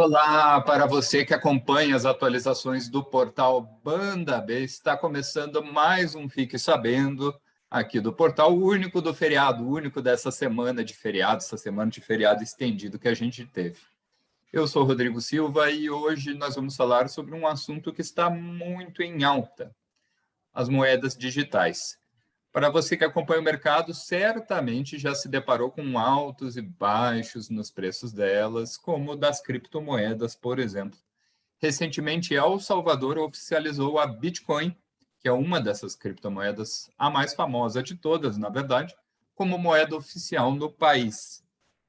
Olá, para você que acompanha as atualizações do portal Banda B, está começando mais um Fique Sabendo, aqui do portal único do feriado, único dessa semana de feriado, essa semana de feriado estendido que a gente teve. Eu sou Rodrigo Silva e hoje nós vamos falar sobre um assunto que está muito em alta, as moedas digitais. Para você que acompanha o mercado, certamente já se deparou com altos e baixos nos preços delas, como das criptomoedas, por exemplo. Recentemente, El Salvador oficializou a Bitcoin, que é uma dessas criptomoedas, a mais famosa de todas, na verdade, como moeda oficial no país.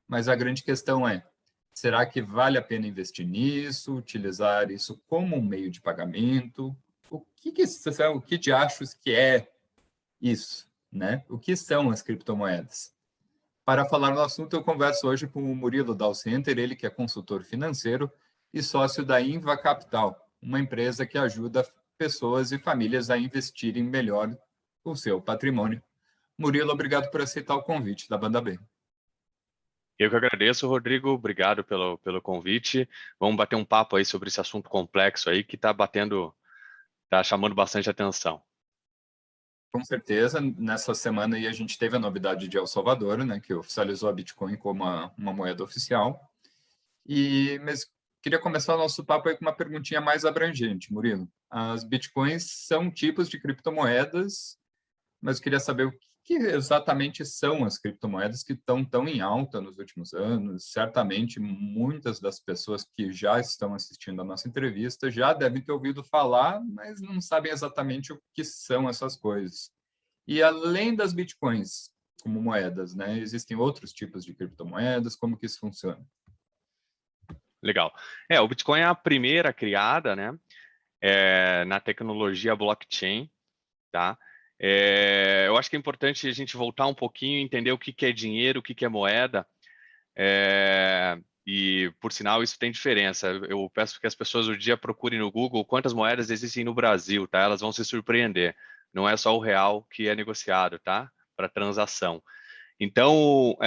Mas a grande questão é: será que vale a pena investir nisso, utilizar isso como um meio de pagamento? O que de achos que é isso, né? O que são as criptomoedas? Para falar no assunto, eu converso hoje com o Murilo Dalcenter, ele que é consultor financeiro e sócio da Inva Capital, uma empresa que ajuda pessoas e famílias a investirem melhor o seu patrimônio. Murilo, obrigado por aceitar o convite da Banda B. Eu que agradeço, Rodrigo. Obrigado pelo convite. Vamos bater um papo aí sobre esse assunto complexo aí que tá chamando bastante atenção. Com certeza, nessa semana aí a gente teve a novidade de El Salvador, né, que oficializou a Bitcoin como uma moeda oficial. Mas queria começar o nosso papo aí com uma perguntinha mais abrangente, Murilo. As Bitcoins são tipos de criptomoedas, mas eu queria saber o que exatamente são as criptomoedas que estão tão em alta nos últimos anos. Certamente, muitas das pessoas que já estão assistindo a nossa entrevista já devem ter ouvido falar, mas não sabem exatamente o que são essas coisas. E além das Bitcoins como moedas, né, existem outros tipos de criptomoedas, como que isso funciona? Legal. O Bitcoin é a primeira criada, né, na tecnologia blockchain, tá? Eu acho que é importante a gente voltar um pouquinho e entender o que é dinheiro, o que é moeda. E, por sinal, isso tem diferença. Eu peço que as pessoas hoje em dia procurem no Google quantas moedas existem no Brasil, tá? Elas vão se surpreender. Não é só o real que é negociado, tá? Para transação. Então,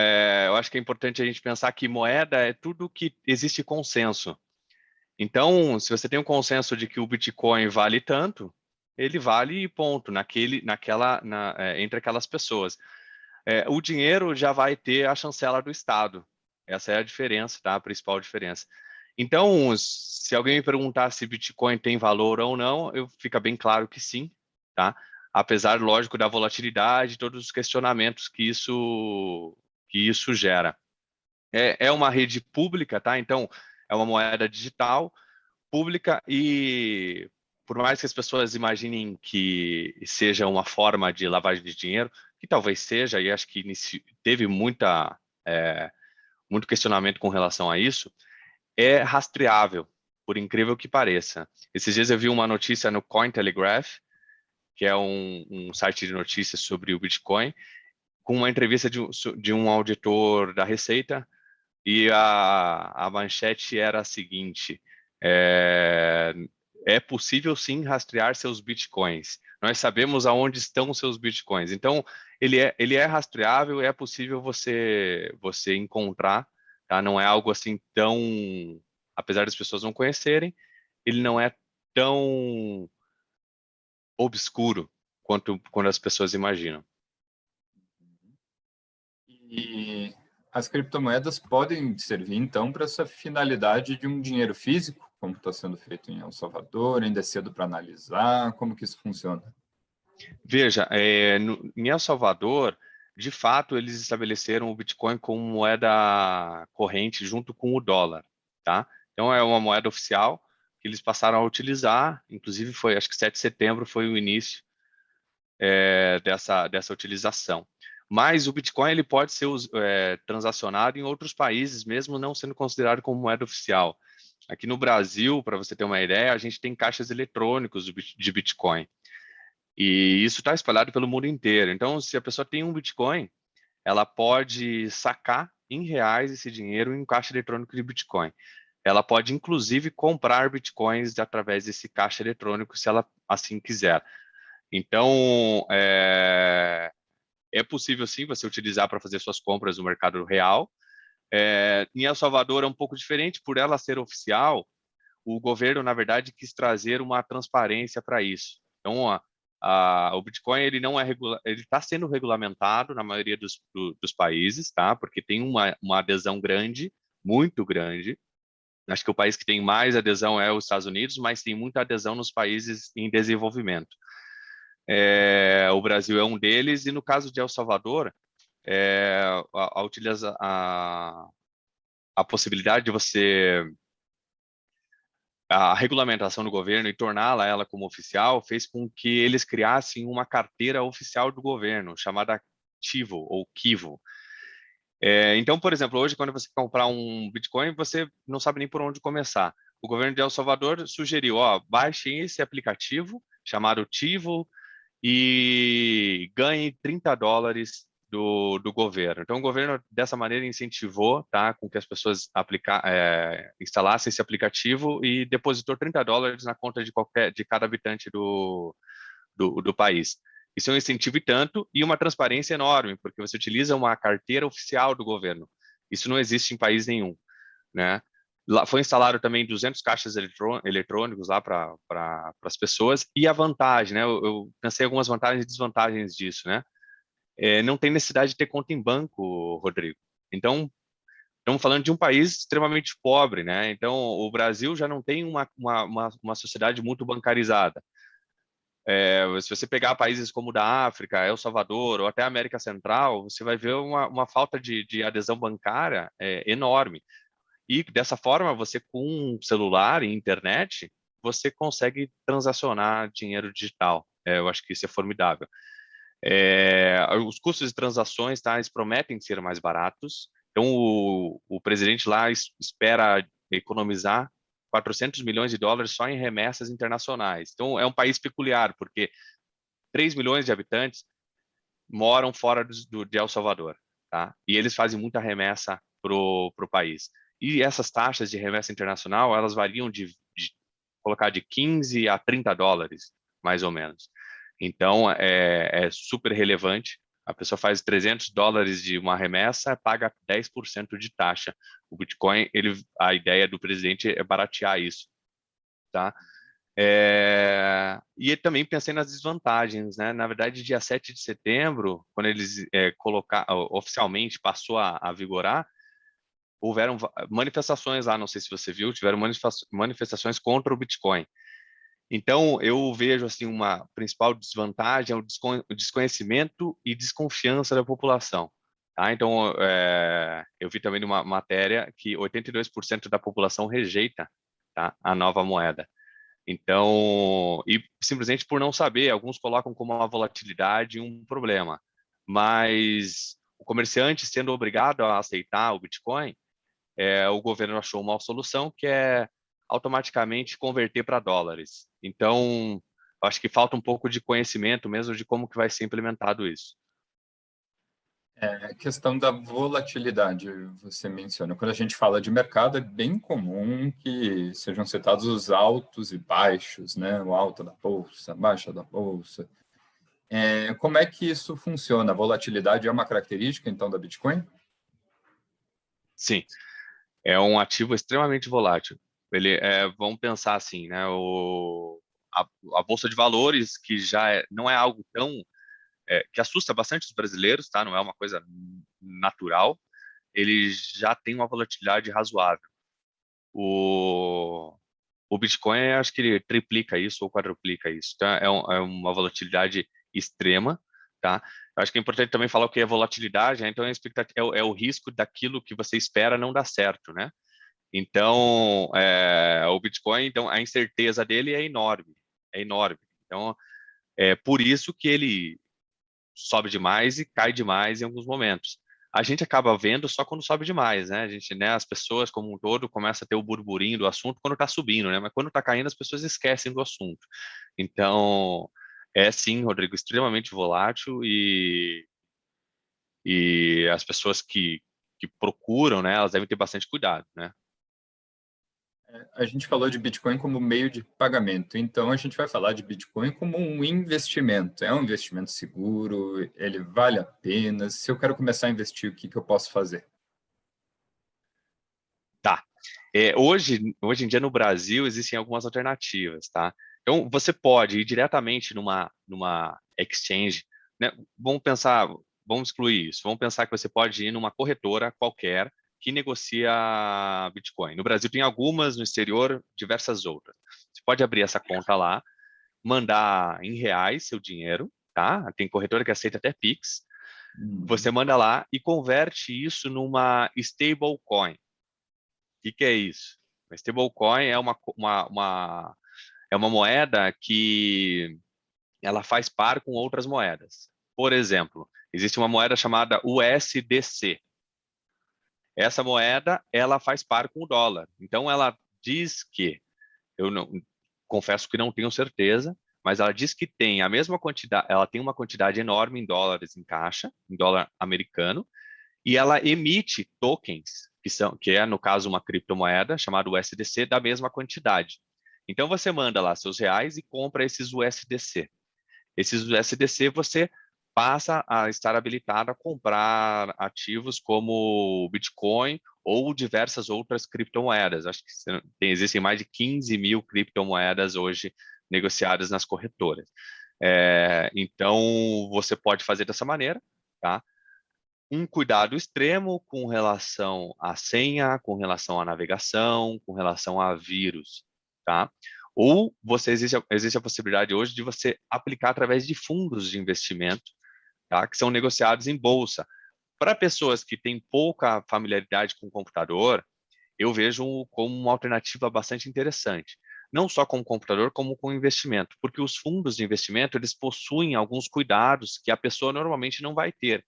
eu acho que é importante a gente pensar que moeda é tudo que existe consenso. Então, se você tem um consenso de que o Bitcoin vale tanto, ele vale e ponto, entre aquelas pessoas. O dinheiro já vai ter a chancela do Estado. Essa é a diferença, tá? A principal diferença. Então, se alguém me perguntar se Bitcoin tem valor ou não, fica bem claro que sim, tá? Apesar, lógico, da volatilidade, todos os questionamentos que isso gera. É uma rede pública, tá? Então, é uma moeda digital, pública e por mais que as pessoas imaginem que seja uma forma de lavagem de dinheiro, que talvez seja, e acho que teve muito questionamento com relação a isso, é rastreável, por incrível que pareça. Esses dias eu vi uma notícia no Cointelegraph, que é um site de notícias sobre o Bitcoin, com uma entrevista de um auditor da Receita, e a manchete era a seguinte: é, é possível sim rastrear seus bitcoins. Nós sabemos aonde estão os seus bitcoins. Então, ele é rastreável, é possível você encontrar, tá? Não é algo assim tão, apesar das pessoas não conhecerem, ele não é tão obscuro quando as pessoas imaginam. E as criptomoedas podem servir, então, para essa finalidade de um dinheiro físico, como está sendo feito em El Salvador, ainda é cedo para analisar, como que isso funciona? Veja, em El Salvador, de fato, eles estabeleceram o Bitcoin como moeda corrente junto com o dólar, tá? Então, é uma moeda oficial que eles passaram a utilizar, inclusive acho que 7 de setembro foi o início dessa utilização. Mas o Bitcoin ele pode ser transacionado em outros países, mesmo não sendo considerado como moeda oficial. Aqui no Brasil, para você ter uma ideia, a gente tem caixas eletrônicos de Bitcoin. E isso está espalhado pelo mundo inteiro. Então, se a pessoa tem um Bitcoin, ela pode sacar em reais esse dinheiro em um caixa eletrônico de Bitcoin. Ela pode, inclusive, comprar Bitcoins através desse caixa eletrônico, se ela assim quiser. Então, é possível sim você utilizar para fazer suas compras no mercado real, Em El Salvador é um pouco diferente, por ela ser oficial, o governo, na verdade, quis trazer uma transparência para isso. Então, o Bitcoin ele não é ele está sendo regulamentado na maioria dos países, tá? Porque tem uma adesão grande, muito grande. Acho que o país que tem mais adesão é os Estados Unidos, mas tem muita adesão nos países em desenvolvimento. O Brasil é um deles, e no caso de El Salvador, a possibilidade de você a regulamentação do governo e torná-la ela como oficial fez com que eles criassem uma carteira oficial do governo chamada Tivo ou Kivo. Então, por exemplo, hoje quando você comprar um Bitcoin, você não sabe nem por onde começar. O governo de El Salvador sugeriu, baixem esse aplicativo chamado Tivo e ganhe $30 do governo. Então, o governo, dessa maneira, incentivou, tá, com que as pessoas instalassem esse aplicativo e depositou $30 na conta de cada habitante do país. Isso é um incentivo e tanto, e uma transparência enorme, porque você utiliza uma carteira oficial do governo. Isso não existe em país nenhum, né? Lá foi instalado também 200 caixas eletrônicos lá para as pessoas, e a vantagem, né? Eu pensei em algumas vantagens e desvantagens disso, né? Não tem necessidade de ter conta em banco, Rodrigo. Então, estamos falando de um país extremamente pobre, né? Então, o Brasil já não tem uma sociedade muito bancarizada. Se você pegar países como o da África, El Salvador ou até a América Central, você vai ver uma falta de adesão bancária enorme. E dessa forma, você com um celular e internet, você consegue transacionar dinheiro digital. Eu acho que isso é formidável. Os custos de transações, tá, eles prometem ser mais baratos. Então, o presidente lá espera economizar $400 milhões só em remessas internacionais. Então, é um país peculiar, porque 3 milhões de habitantes moram fora de El Salvador, tá? E eles fazem muita remessa pro país. E essas taxas de remessa internacional, elas variam colocar de 15 a $30, mais ou menos. Então, é super relevante. A pessoa faz $300 de uma remessa, paga 10% de taxa. O Bitcoin, a ideia do presidente é baratear isso, tá? E também pensei nas desvantagens, né? Na verdade, dia 7 de setembro, quando eles oficialmente passou a vigorar, houveram manifestações lá, não sei se você viu, tiveram manifestações contra o Bitcoin. Então, eu vejo assim uma principal desvantagem é o desconhecimento e desconfiança da população. Tá? Então, eu vi também numa matéria que 82% da população rejeita, tá, a nova moeda. Então, e simplesmente por não saber, alguns colocam como uma volatilidade um problema. Mas o comerciante sendo obrigado a aceitar o Bitcoin, o governo achou uma solução que é automaticamente converter para dólares. Então, acho que falta um pouco de conhecimento mesmo de como que vai ser implementado isso. A questão da volatilidade, você menciona. Quando a gente fala de mercado, é bem comum que sejam citados os altos e baixos, né? O alto da bolsa, a baixa da bolsa. Como é que isso funciona? A volatilidade é uma característica, então, da Bitcoin? Sim, é um ativo extremamente volátil. Vamos pensar assim, né? A bolsa de valores, que já não é algo tão que assusta bastante os brasileiros, tá? Não é uma coisa natural. Ele já tem uma volatilidade razoável. O Bitcoin, acho que ele triplica isso ou quadruplica isso. Então, é uma volatilidade extrema, tá? Eu acho que é importante também falar o que é volatilidade, né? Então, é o risco daquilo que você espera não dar certo, né? Então, o Bitcoin, então, a incerteza dele é enorme, é enorme. Então, é por isso que ele sobe demais e cai demais em alguns momentos. A gente acaba vendo só quando sobe demais, né? A gente, né, as pessoas como um todo começam a ter o burburinho do assunto quando está subindo, né? Mas quando está caindo, as pessoas esquecem do assunto. Então, sim, Rodrigo, extremamente volátil e as pessoas que procuram, né, elas devem ter bastante cuidado, né? A gente falou de Bitcoin como meio de pagamento, então a gente vai falar de Bitcoin como um investimento. É um investimento seguro, ele vale a pena. Se eu quero começar a investir, o que eu posso fazer? Hoje em dia no Brasil existem algumas alternativas, tá? Então você pode ir diretamente numa exchange, né? Vamos excluir isso. Vamos pensar que você pode ir numa corretora qualquer que negocia Bitcoin. No Brasil tem algumas, no exterior diversas outras. Você pode abrir essa conta lá, mandar em reais seu dinheiro, tá? Tem corretora que aceita até Pix. Você manda lá e converte isso numa stablecoin. O que é isso? Uma stablecoin é é uma moeda que ela faz par com outras moedas. Por exemplo, existe uma moeda chamada USDC. Essa moeda, ela faz par com o dólar. Então, ela diz que, eu não, confesso que não tenho certeza, mas ela diz que tem a mesma quantidade, ela tem uma quantidade enorme em dólares em caixa, em dólar americano, e ela emite tokens, que é, no caso, uma criptomoeda chamada USDC, da mesma quantidade. Então, você manda lá seus reais e compra esses USDC. Esses USDC você passa a estar habilitado a comprar ativos como Bitcoin ou diversas outras criptomoedas. Acho que existem mais de 15 mil criptomoedas hoje negociadas nas corretoras. Então, você pode fazer dessa maneira, tá? Um cuidado extremo com relação à senha, com relação à navegação, com relação a vírus, tá? Ou existe a possibilidade hoje de você aplicar através de fundos de investimento, tá? Que são negociados em bolsa. Para pessoas que têm pouca familiaridade com o computador, eu vejo como uma alternativa bastante interessante. Não só com o computador, como com o investimento, porque os fundos de investimento, eles possuem alguns cuidados que a pessoa normalmente não vai ter,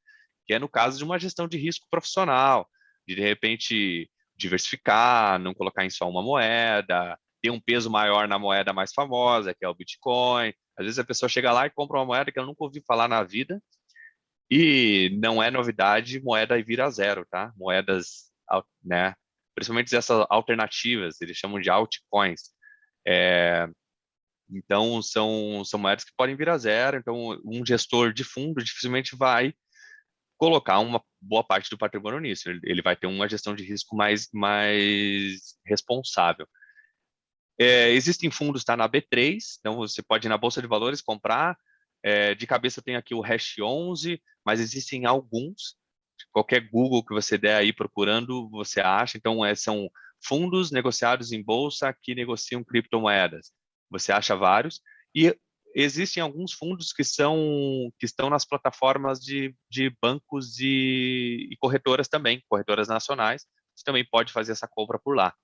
que é no caso de uma gestão de risco profissional, de repente diversificar, não colocar em só uma moeda, ter um peso maior na moeda mais famosa, que é o Bitcoin. Às vezes a pessoa chega lá e compra uma moeda que ela nunca ouviu falar na vida, e não é novidade, moeda vira zero, tá? Moedas, né? Principalmente essas alternativas, eles chamam de altcoins. Então, são moedas que podem vir a zero. Então, um gestor de fundo dificilmente vai colocar uma boa parte do patrimônio nisso. Ele vai ter uma gestão de risco mais responsável. Existem fundos, tá, na B3, então você pode ir na Bolsa de Valores comprar. De cabeça eu tenho aqui o Hash 11, mas existem alguns. Qualquer Google que você der aí procurando, você acha. Então, são fundos negociados em bolsa que negociam criptomoedas. Você acha vários. E existem alguns fundos que estão nas plataformas de bancos e corretoras também, corretoras nacionais. Você também pode fazer essa compra por lá.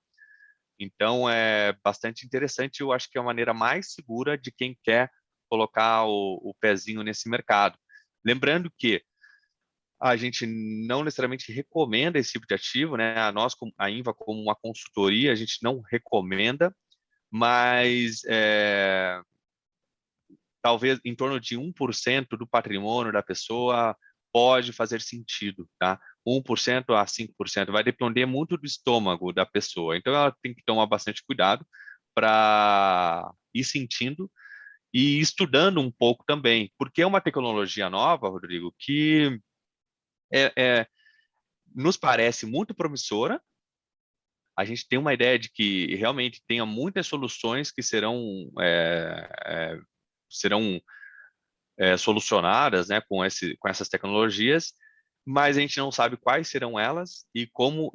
Então, é bastante interessante. Eu acho que é a maneira mais segura de quem quer colocar o pezinho nesse mercado. Lembrando que a gente não necessariamente recomenda esse tipo de ativo, né? A Inva, como uma consultoria, a gente não recomenda, mas talvez em torno de 1% do patrimônio da pessoa pode fazer sentido, tá? 1% a 5%, vai depender muito do estômago da pessoa. Então, ela tem que tomar bastante cuidado para ir sentindo e estudando um pouco também, porque é uma tecnologia nova, Rodrigo, que nos parece muito promissora. A gente tem uma ideia de que realmente tenha muitas soluções que serão solucionadas, né, com essas tecnologias, mas a gente não sabe quais serão elas e como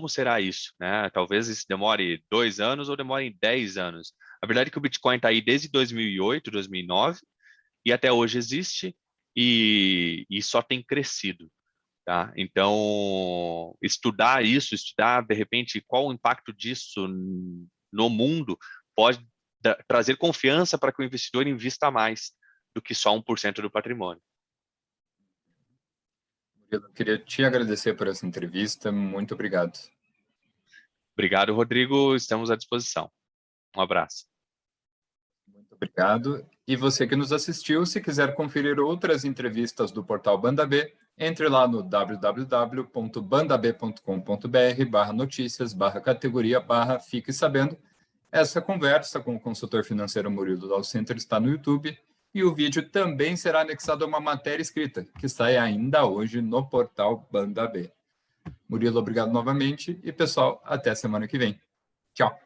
será isso, né? Talvez isso demore 2 anos ou demore 10 anos. A verdade é que o Bitcoin está aí desde 2008, 2009, e até hoje existe e só tem crescido. Tá? Então, estudar de repente qual o impacto disso no mundo pode trazer confiança para que o investidor invista mais do que só 1% do patrimônio. Eu queria te agradecer por essa entrevista. Muito obrigado. Obrigado, Rodrigo. Estamos à disposição. Um abraço. Muito obrigado. E você que nos assistiu, se quiser conferir outras entrevistas do portal Banda B, entre lá no www.bandab.com.br/notícias/categoria/fique sabendo. Essa conversa com o consultor financeiro Murilo Dalcenter está no YouTube e o vídeo também será anexado a uma matéria escrita que sai ainda hoje no portal Banda B. Murilo, obrigado novamente. E, pessoal, até semana que vem. Tchau.